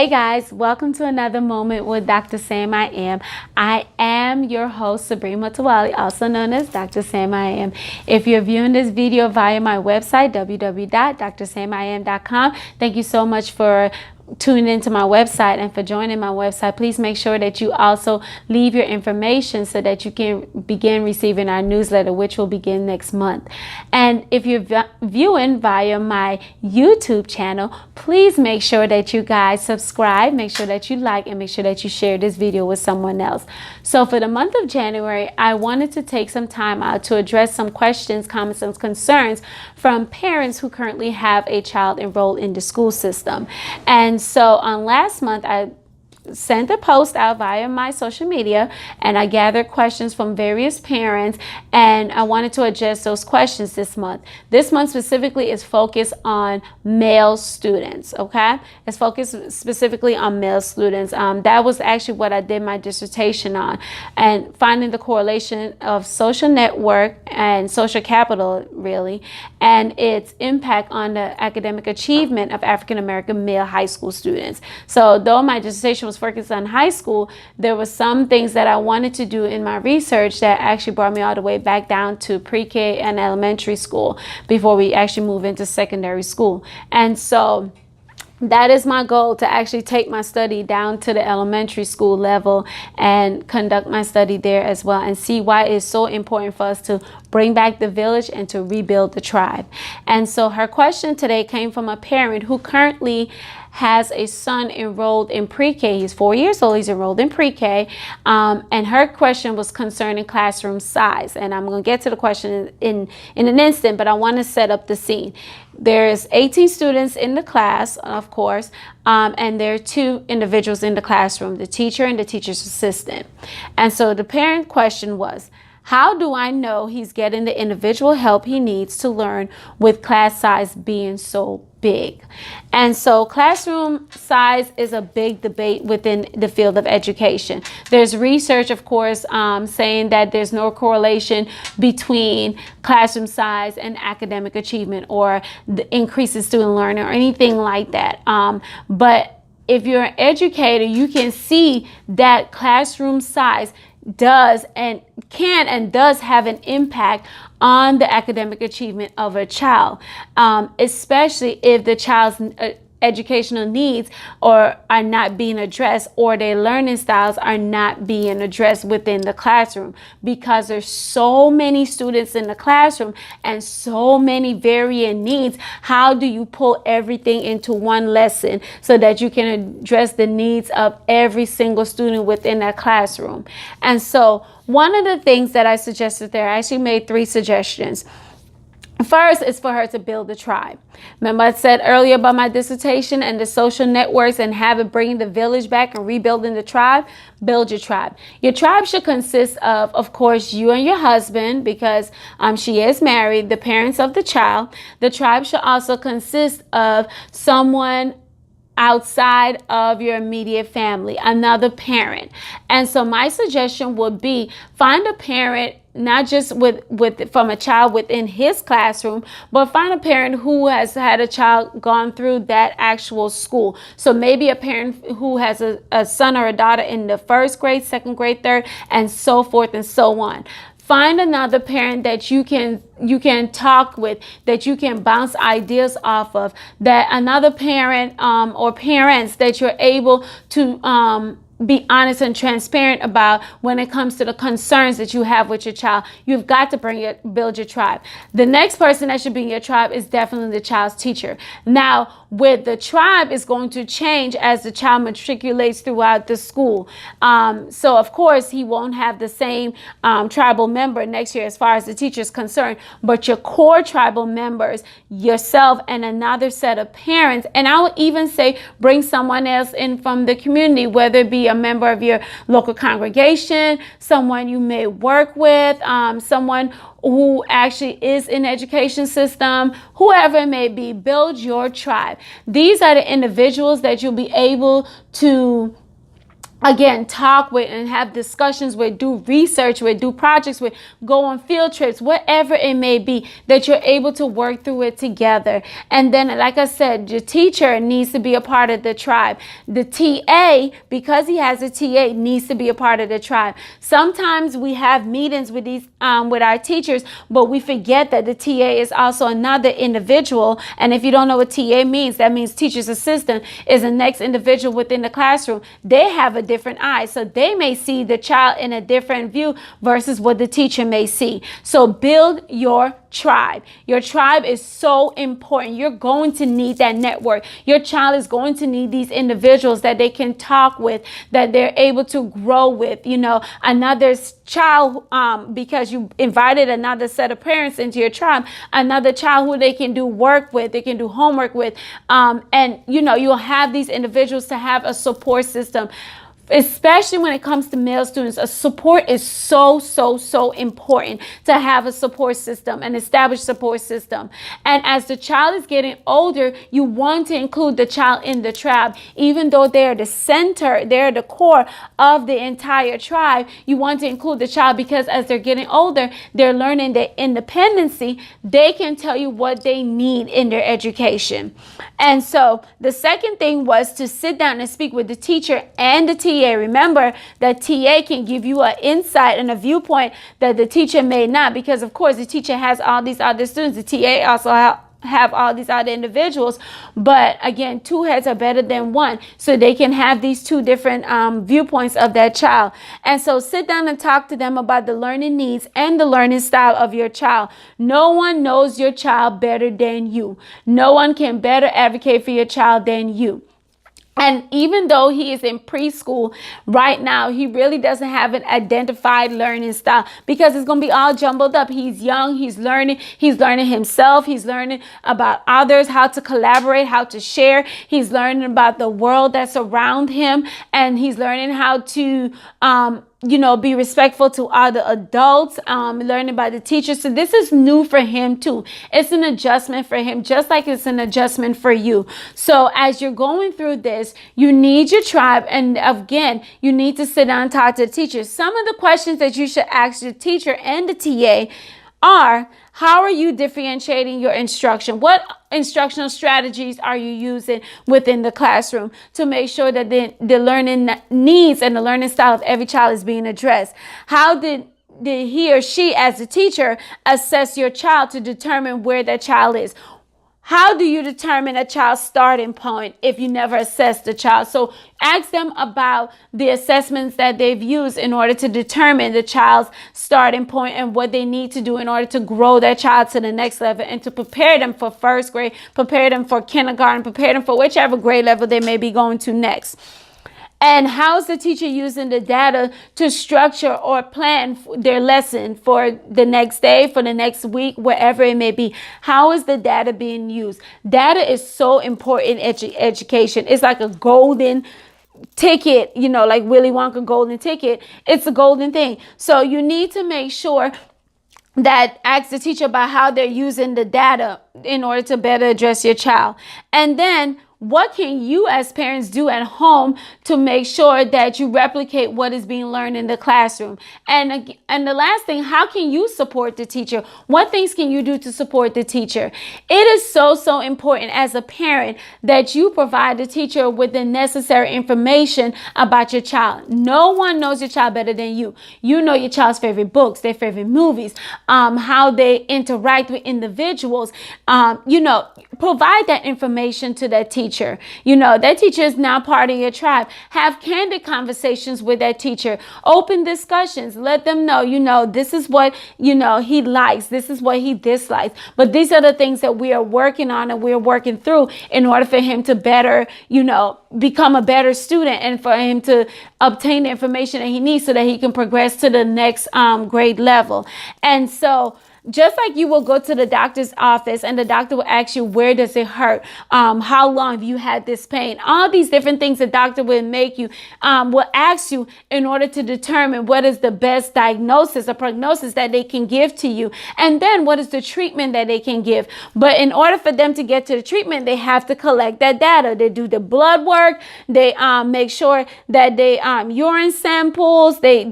Hey guys, welcome to another moment with Dr. SaMiAM. I am your host, Sabrina Tawali, also known as Dr. SaMiAM. If you're viewing this video via my website, www.drsamiam.com, thank you so much for tuning into my website and for joining my website. Please make sure that you also leave your information so that you can begin receiving our newsletter, which will begin next month. And if you're viewing via my YouTube channel, please make sure that you guys subscribe, make sure that you like, and make sure that you share this video with someone else. So for the month of January, I wanted to take some time out to address some questions, comments, and concerns from parents who currently have a child enrolled in the school system. And so on last month, I sent a post out via my social media and I gathered questions from various parents, and I wanted to address those questions this month. This month specifically is focused on male students, okay? It's focused specifically on male students. That was actually what I did my dissertation on, and finding the correlation of social network and social capital, really, and its impact on the academic achievement of African American male high school students. So though my dissertation was focused on high school, there were some things that I wanted to do in my research that actually brought me all the way back down to pre-K and elementary school before we actually move into secondary school. And so that is my goal, to actually take my study down to the elementary school level and conduct my study there as well, and see why it's so important for us to bring back the village and to rebuild the tribe. And so her question today came from a parent who currently has a son enrolled in pre-K. He's 4 years old. He's enrolled in pre-K. And her question was concerning classroom size. And I'm going to get to the question in an instant, but I want to set up the scene. There's 18 students in the class, of course, and there are two individuals in the classroom, the teacher and the teacher's assistant. And so the parent question was, how do I know he's getting the individual help he needs to learn with class size being so big? And so classroom size is a big debate within the field of education. There's research, of course, saying that there's no correlation between classroom size and academic achievement or the increase in student learning or anything like that. But if you're an educator, you can see that classroom size does and can and does have an impact on the academic achievement of a child, especially if the child's educational needs are not being addressed, or their learning styles are not being addressed within the classroom, because there's so many students in the classroom and so many varying needs. How do you pull everything into one lesson so that you can address the needs of every single student within that classroom? And so one of the things that I suggested there, I actually made 3 suggestions. First is for her to build a tribe. Remember I said earlier about my dissertation and the social networks and bringing the village back and rebuilding the tribe? Build your tribe. Your tribe should consist of course, you and your husband, because she is married, the parents of the child. The tribe should also consist of someone outside of your immediate family, another parent. And so my suggestion would be, find a parent, not just from a child within his classroom, but find a parent who has had a child gone through that actual school. So maybe a parent who has a son or a daughter in the 1st grade, 2nd grade, 3rd, and so forth and so on. Find another parent that you can talk with, that you can bounce ideas off of, that another parent or parents that you're able to be honest and transparent about when it comes to the concerns that you have with your child. You've got to build your tribe. The next person that should be in your tribe is definitely the child's teacher. Now, with the tribe is going to change as the child matriculates throughout the school. So of course he won't have the same tribal member next year as far as the teacher is concerned, but your core tribal members, yourself and another set of parents, and I would even say bring someone else in from the community, whether it be a member of your local congregation, someone you may work with, someone who actually is in the education system, whoever it may be. Build your tribe. These are the individuals that you'll be able to again, talk with and have discussions with, do research with, do projects with, go on field trips, whatever it may be, that you're able to work through it together. And then, like I said, your teacher needs to be a part of the tribe. The TA, because he has a TA, needs to be a part of the tribe. Sometimes we have meetings with these with our teachers, but we forget that the TA is also another individual. And if you don't know what TA means, that means teacher's assistant is the next individual within the classroom. They have a different eye, so they may see the child in a different view versus what the teacher may see. So build your tribe. Your tribe is so important. You're going to need that network. Your child is going to need these individuals that they can talk with, that they're able to grow with. You know, another child, because you invited another set of parents into your tribe, another child who they can do work with, they can do homework with, and you know, you'll have these individuals to have a support system. Especially when it comes to male students, a support is so important, to have a support system, an established support system. And as the child is getting older, you want to include the child in the tribe. Even though they're the center, they're the core of the entire tribe, you want to include the child, because as they're getting older, they're learning their independency. They can tell you what they need in their education. And so the second thing was to sit down and speak with the teacher and the TA. Remember that TA can give you an insight and a viewpoint that the teacher may not, because of course the teacher has all these other students. The TA also have all these other individuals, but again, two heads are better than one, so they can have these two different viewpoints of that child. And so sit down and talk to them about the learning needs and the learning style of your child. No one knows your child better than you. No one can better advocate for your child than you. And even though he is in preschool right now, he really doesn't have an identified learning style, because it's going to be all jumbled up. He's young. He's learning himself. He's learning about others, how to collaborate, how to share. He's learning about the world that's around him, and he's learning how to, be respectful to other adults, learning by the teachers. So this is new for him too. It's an adjustment for him, just like it's an adjustment for you. So as you're going through this, you need your tribe. And again, you need to sit down and talk to the teacher. Some of the questions that you should ask your teacher and the TA are, how are you differentiating your instruction? What instructional strategies are you using within the classroom to make sure that the learning needs and the learning style of every child is being addressed? How did he or she, as a teacher, assess your child to determine where that child is? How do you determine a child's starting point if you never assess the child? So ask them about the assessments that they've used in order to determine the child's starting point and what they need to do in order to grow that child to the next level and to prepare them for first grade, prepare them for kindergarten, prepare them for whichever grade level they may be going to next. And how's the teacher using the data to structure or plan their lesson for the next day, for the next week, wherever it may be? How is the data being used? Data is so important in education. It's like a golden ticket, like Willy Wonka golden ticket. It's a golden thing. So you need to make sure that ask the teacher about how they're using the data in order to better address your child. And then what can you as parents do at home to make sure that you replicate what is being learned in the classroom? And the last thing, how can you support the teacher? What things can you do to support the teacher? It is so important as a parent that you provide the teacher with the necessary information about your child. No one knows your child better than you. You know your child's favorite books, their favorite movies, how they interact with individuals. Provide that information to that teacher. That teacher is now part of your tribe. Have candid conversations with that teacher. Open discussions. Let them know, this is what, he likes. This is what he dislikes. But these are the things that we are working on and we're working through in order for him to better, become a better student and for him to obtain the information that he needs so that he can progress to the next grade level. And so just like you will go to the doctor's office and the doctor will ask you, where does it hurt? How long have you had this pain? All these different things the doctor will make you, will ask you in order to determine what is the best diagnosis or prognosis that they can give to you. And then what is the treatment that they can give. But in order for them to get to the treatment, they have to collect that data. They do the blood work. They make sure that they urine samples. They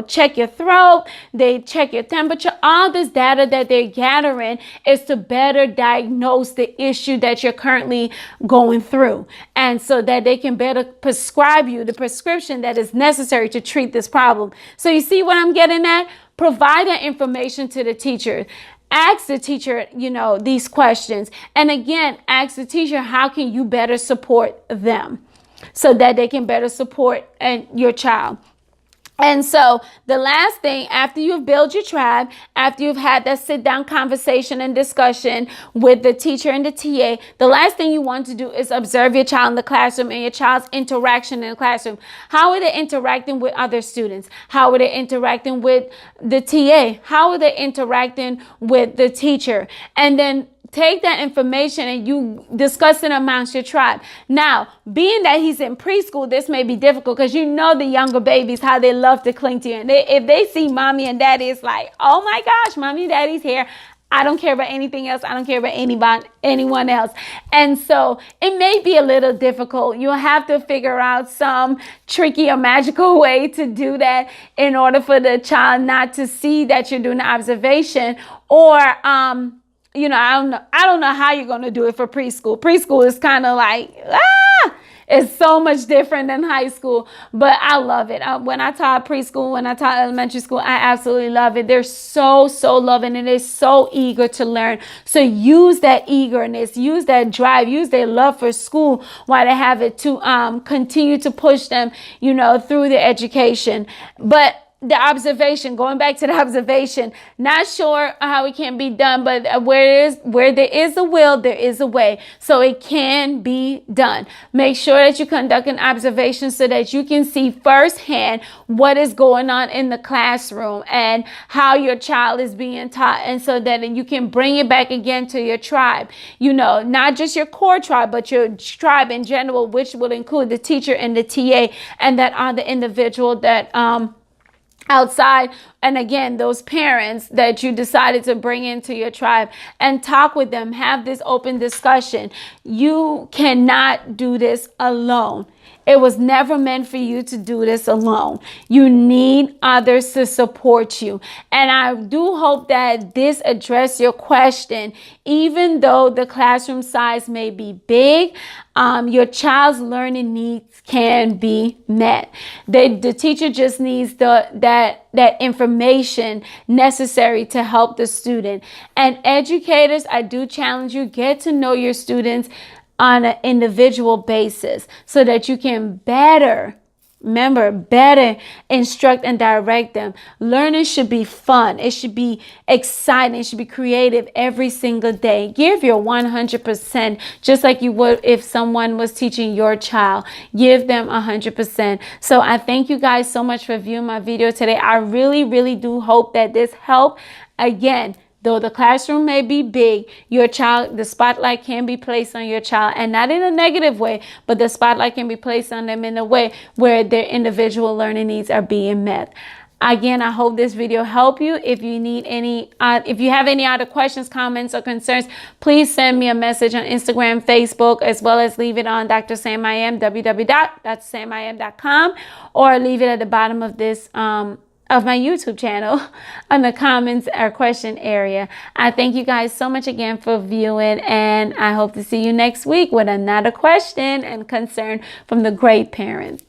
check your throat. They check your temperature. All this data that they're gathering is to better diagnose the issue that you're currently going through, and so that they can better prescribe you the prescription that is necessary to treat this problem. So you see what I'm getting at? Provide that information to the teacher. Ask the teacher, these questions. And again, ask the teacher, how can you better support them so that they can better support your child? And so the last thing, after you've built your tribe, after you've had that sit down conversation and discussion with the teacher and the TA, the last thing you want to do is observe your child in the classroom and your child's interaction in the classroom. How are they interacting with other students? How are they interacting with the TA? How are they interacting with the teacher? And then take that information and you discuss it amongst your tribe. Now, being that he's in preschool, this may be difficult because the younger babies, how they love to cling to you. And if they see mommy and daddy, it's like, oh my gosh, mommy and daddy's here. I don't care about anything else. I don't care about anyone else. And so it may be a little difficult. You'll have to figure out some tricky or magical way to do that in order for the child not to see that you're doing observation, or I don't know how you're going to do it for preschool. Preschool is kind of like, it's so much different than high school, but I love it. When I taught preschool, when I taught elementary school, I absolutely love it. They're so loving and they're so eager to learn. So use that eagerness, use that drive, use their love for school while they have it to continue to push them, through the education. But the observation, going back to the observation, not sure how it can be done, but where there is a will, there is a way. So it can be done. Make sure that you conduct an observation so that you can see firsthand what is going on in the classroom and how your child is being taught. And so that you can bring it back again to your tribe, not just your core tribe, but your tribe in general, which will include the teacher and the TA and that other individual that, outside, and again, those parents that you decided to bring into your tribe, and talk with them, have this open discussion. You cannot do this alone. It was never meant for you to do this alone. You need others to support you. And I do hope that this addressed your question. Even though the classroom size may be big, your child's learning needs can be met. The teacher just needs that information necessary to help the student. And educators, I do challenge you, get to know your students on an individual basis so that you can better instruct and direct them. Learning should be fun. It should be exciting. It should be creative every single day. Give your 100%, just like you would if someone was teaching your child. Give them 100%. So I thank you guys so much for viewing my video today. I really do hope that this helped. Again, though the classroom may be big, your child, the spotlight can be placed on your child, and not in a negative way, but the spotlight can be placed on them in a way where their individual learning needs are being met. Again, I hope this video helped you. If you need if you have any other questions, comments, or concerns, please send me a message on Instagram, Facebook, as well as leave it on Dr. SaMiAM, www.drSaMiAM.com, or leave it at the bottom of this of my YouTube channel on the comments or question area. I thank you guys so much again for viewing, and I hope to see you next week with another question and concern from the great parents.